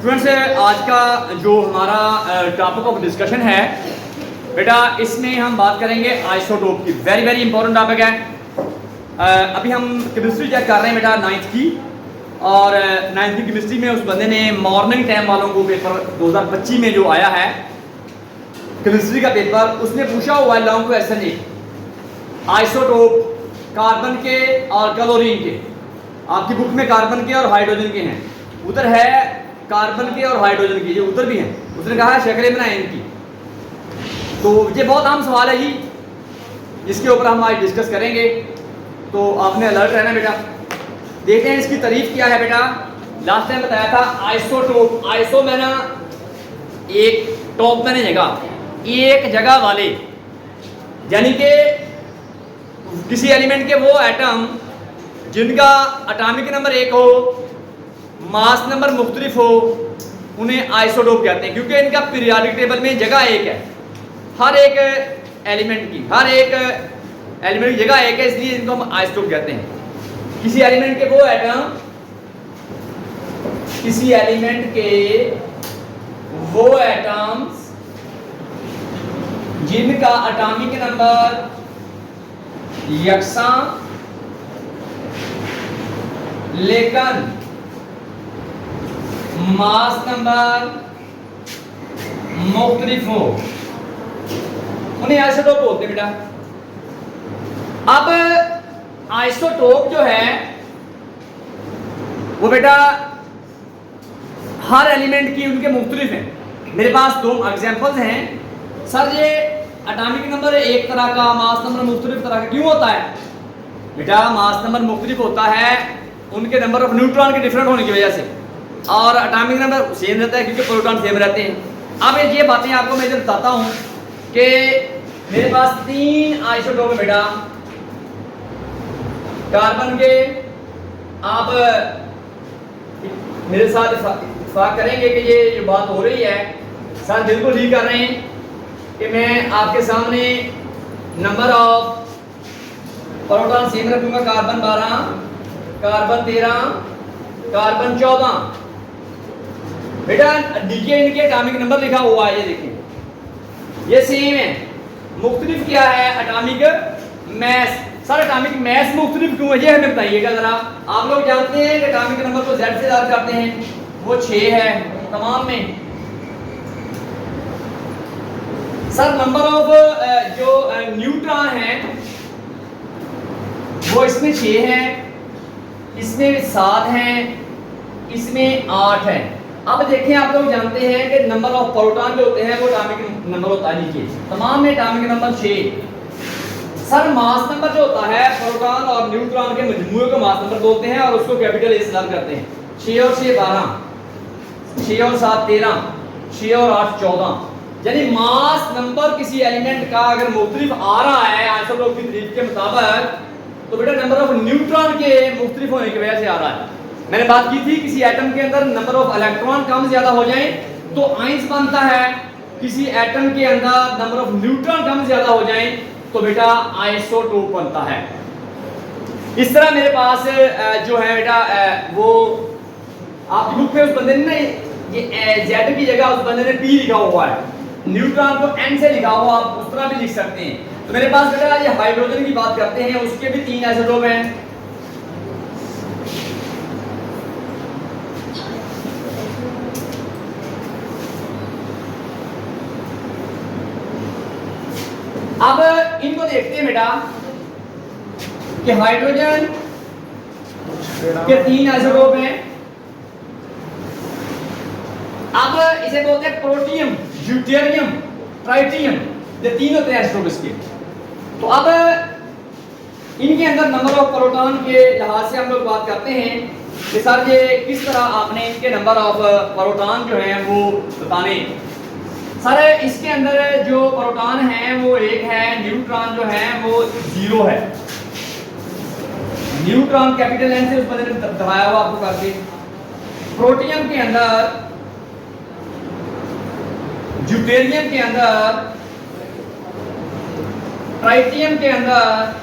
Students, आज का जो हमारा टॉपिक ऑफ डिस्कशन है बेटा, इसमें हम बात करेंगे आइसोटोप की। वेरी वेरी इंपॉर्टेंट टॉपिक है। अभी हम केमिस्ट्री चेक कर रहे हैं बेटा 9th की, और 9th की केमिस्ट्री में उस बंदे ने मॉर्निंग टाइम वालों को पेपर 2025 में जो आया है केमिस्ट्री का पेपर, उसने पूछा हुआ है लॉन्ग क्वेश्चन एक, आइसोटोप कार्बन के और क्लोरीन के। आपकी बुक में कार्बन के और हाइड्रोजन के हैं, उधर है कार्बन के और हाइड्रोजन के, ये उधर भी हैं। उसने कहा है शक्लें बनाएं इनकी। तो ये बहुत आम सवाल है जी, जिसके ऊपर हम आज डिस्कस करेंगे, तो आपने अलर्ट रहना बेटा। देखते हैं इसकी तारीफ क्या है बेटा। लास्ट टाइम बताया था आइसोटोप, आइसो में ना एक, टॉप मैंने जगह, एक जगह वाले, यानी कि किसी एलिमेंट के वो एटम जिनका एटॉमिक नंबर 1 हो, मास नंबर मुख्तलिफ हो, उन्हें आइसोटोप कहते हैं, क्योंकि इनका पीरियोडिक टेबल में जगह एक है। हर एक एलिमेंट की, हर एक एलिमेंट की जगह एक है, इसलिए इनको हम आइसोटोप कहते हैं। किसी एलिमेंट के वो एटम, किसी एलिमेंट के वो एटम्स जिनका एटॉमिक नंबर यकसां लेकिन मास नंबर मुख्तलिफ हो, उन्हें आइसोटोप बोलते हैं बेटा। अब आइसोटोप जो है वो बेटा हर एलिमेंट की उनके मुख्तलिफ हैं। मेरे पास 2 एग्जांपल्स हैं। सर ये एटॉमिक नंबर एक तरह का, मास नंबर मुख्तलिफ तरह का क्यों होता है बेटा? मास नंबर मुख्तलिफ होता है उनके नंबर ऑफ न्यूट्रॉन के डिफरेंट होने की वजह से, और एटॉमिक नंबर सेम रहता है क्योंकि प्रोटॉन सेम रहते हैं। अब ये बातें आपको मैं जब बताता हूं कि मेरे पास 3 आइसोटोप है बेटा कार्बन के। आप मेरे साथ इत्तेफाक करेंगे कि ये जो बात हो रही है सर बिल्कुल ठीक कर रहे हैं कि मैं आपके सामने नंबर ऑफ प्रोटॉन सेम रखूंगा। कार्बन 12, कार्बन 13, कार्बन 14 बेटा। नीचे इनके एटॉमिक नंबर लिखा हुआ है, ये देखिए, ये सेम है। मुख्तलिफ क्या है? Atomic mass. Sir atomic mass मुख्तलिफ क्यों है, ये हमें बताइएगा जरा। आप लोग जानते हैं कि एटॉमिक नंबर को Z से याद करते हैं, वो 6 है तमाम में। सर नंबर ऑफ जो न्यूट्रॉन है वो इसमें 6 है, इसमें 7 है, इसमें 8 है। अब देखें, आप लोग जानते हैं कि नंबर ऑफ प्रोटॉन जो होते हैं वो एटॉमिक नंबर होता है नीचे, तमाम में atomic number 6। Sir mass number जो होता है प्रोटॉन और न्यूट्रॉन के मजमूए को मास नंबर बोलते हैं, और उसको कैपिटल A से याद करते हैं। 6 और 6 12, 6 और 7 13, 6 और 8 14। यानी मास नंबर किसी एलिमेंट का अगर मुख्तलिफ आ रहा है आइसोटोप की तारीफ के मुताबिक, तो बेटा नंबर ऑफ न्यूट्रॉन के मुख्तलिफ होने की वजह से आ रहा है। मैंने बात की थी किसी एटम के अंदर नंबर ऑफ इलेक्ट्रॉन कम ज्यादा हो जाए तो आइंस बनता है, किसी एटम के अंदर नंबर ऑफ न्यूट्रॉन कम ज्यादा हो जाए तो बेटा आइसोटोप बनता है। इस तरह मेरे पास जो है बेटा वो आपकी बुक में उस बंदे ने ये Z की जगह उस बंदे ने P लिखा हुआ है, न्यूट्रॉन को N से लिखा हुआ, आप उस तरह भी लिख सकते हैं। तो मेरे पास बेटा ये हाइड्रोजन की बात करते हैं, उसके भी 3 आइसोटोप हैं। अब इनको देखते हैं बेटा कि हाइड्रोजन के 3 आइसोटोप हैं। अब इसे बोलते हैं प्रोटियम, ड्यूटेरियम, ट्राइटियम, ये 3 होते हैं आइसोटोप इसके। तो अब इनके अंदर नंबर ऑफ प्रोटॉन के लिहाज से हम लोग बात करते हैं कि सर ये किस तरह आपने इनके नंबर ऑफ प्रोटॉन जो हैं वो बताने। सर इसके अंदर जो प्रोटॉन है वो 1 है, न्यूट्रॉन जो है वो 0 है। न्यूट्रॉन कैपिटल N से उस बंदे ने दिखाया हुआ आपको करके। प्रोटियम के अंदर, ड्यूटेरियम के अंदर, ट्राइटियम के अंदर,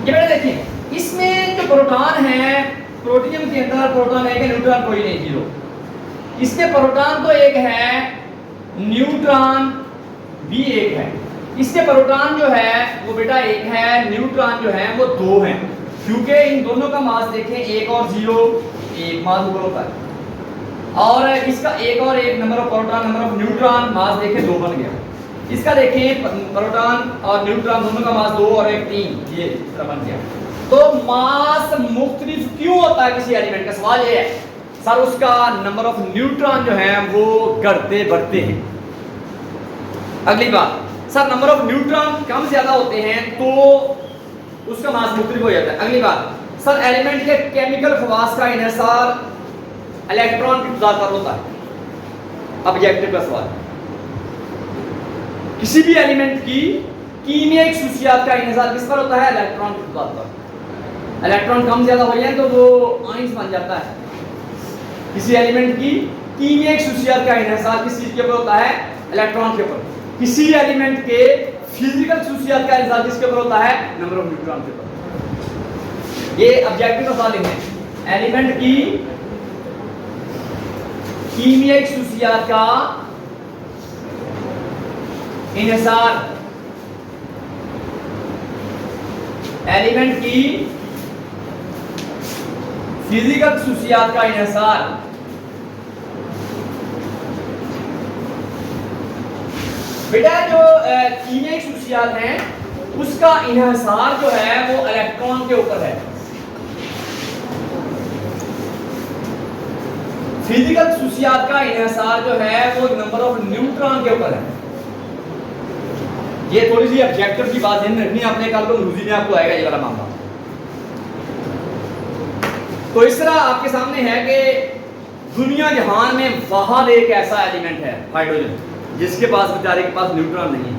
ये बेटा देखिए इसमें जो प्रोटॉन है प्रोटियम के अंदर प्रोटॉन एक है, न्यूट्रॉन कोई नहीं, जीरो। इसके प्रोटॉन तो एक है, न्यूट्रॉन भी एक है। इसके प्रोटॉन जो है वो बेटा एक है, न्यूट्रॉन जो है वो दो हैं, क्योंकि इन दोनों का मास देखें एक और जीरो, एक मास ऊपर होता है। और इसका एक और एक, number of proton number of neutron, mass देखें दो बन गया। इसका देखें प्रोटॉन और न्यूट्रॉन दोनों का मास दो और एक तीन, ये बन गया। तो मास मुख्तलिफ क्यों होता है किसी एलिमेंट का? सवाल ये है सर, उसका नंबर ऑफ न्यूट्रॉन जो है वो घटते बढ़ते हैं। अगली बात, सर नंबर ऑफ न्यूट्रॉन कम ज्यादा होते हैं तो उसका मास मुख्तलिफ हो जाता है। अगली बात, सर एलिमेंट के केमिकल खवास का इन्हिसार इलेक्ट्रॉन की तदाद पर होता है। ऑब्जेक्टिव का सवाल, किसी भी एलिमेंट की कीमियाई खुसूसियात का इन्हिसार किस पर होता है? इलेक्ट्रॉन की तदाद पर। इलेक्ट्रॉन कम ज्यादा हो जाए तो वो आयंस बन जाता है। किसी एलिमेंट की कीमियाई खुसूसियात का इन्हिसार किस चीज के ऊपर होता है? इलेक्ट्रॉन के ऊपर। किसी एलिमेंट के फिजिकल खुसूसियात का इन्हिसार किसके ऊपर होता है? नंबर ऑफ न्यूट्रॉन के ऊपर। ये ऑब्जेक्टिव का सवाल है। एलिमेंट की कीमियाई खुसूसियात का इन्हिसार, एलिमेंट की फिजिकल खुसूसियात का इन्हिसार बेटा जो कीमियाई खुसूसियात हैं उसका इन्हिसार जो है वो इलेक्ट्रॉन के ऊपर है। फिजिकल खुसूसियात का इन्हिसार जो है वो नंबर ऑफ न्यूट्रॉन के ऊपर है। ये थोड़ी सी ऑब्जेक्टिव की बात ध्यान रखनी है आपने, कल को रूजी में आपको आएगा ये वाला मामला। तो इस तरह आपके सामने है कि दुनिया जहान में वाहद एक ऐसा एलिमेंट है हाइड्रोजन, जिसके पास बेचारे के पास न्यूट्रॉन नहीं है।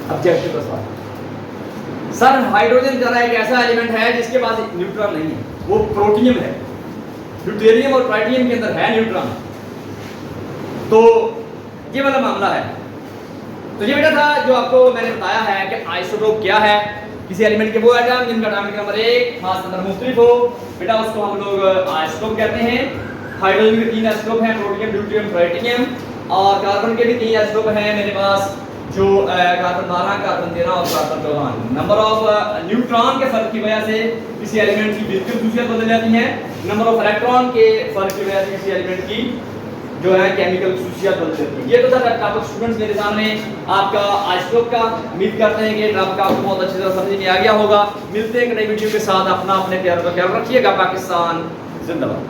ऑब्जेक्टिव का सवाल, सर हाइड्रोजन जरा एक ऐसा एलिमेंट है जिसके पास न्यूट्रॉन नहीं है, वो प्रोटियम है। ड्यूटेरियम और ट्राइटियम के अंदर है न्यूट्रॉन। तो ये वाला मामला है। तो ये बेटा था जो आपको मैंने बताया है कि आइसोटोप क्या है। किसी एलिमेंट के वो एटम जिनका एटॉमिक नंबर 1 मास नंबर मुख्तलिफ हो, बेटा उसको हम लोग आइसोटोप कहते हैं। हाइड्रोजन के 3 आइसोटोप हैं, प्रोटियम, ड्यूटेरियम, ट्राइटियम। और कार्बन के भी 3 आइसोटोप हैं मेरे पास, जो कार्बन 12, कार्बन 13 और कार्बन 14। नंबर ऑफ न्यूट्रॉन के फर्क की वजह से किसी एलिमेंट की फिजिकल खुसूसियत बदल जाती है। नंबर ऑफ इलेक्ट्रॉन के फर्क की वजह से किसी एलिमेंट की जो है केमिकल खुसूसियत बदल जाती है। ये तो था टॉपिक स्टूडेंट्स मेरे सामने आपका आइसोटोप का। उम्मीद करते हैं कि टॉपिक आपको बहुत अच्छी तरह समझ में आ गया होगा। मिलते हैं एक नई वीडियो के साथ। अपना अपने प्यार का ख्याल रखिएगा। पाकिस्तान जिंदाबाद।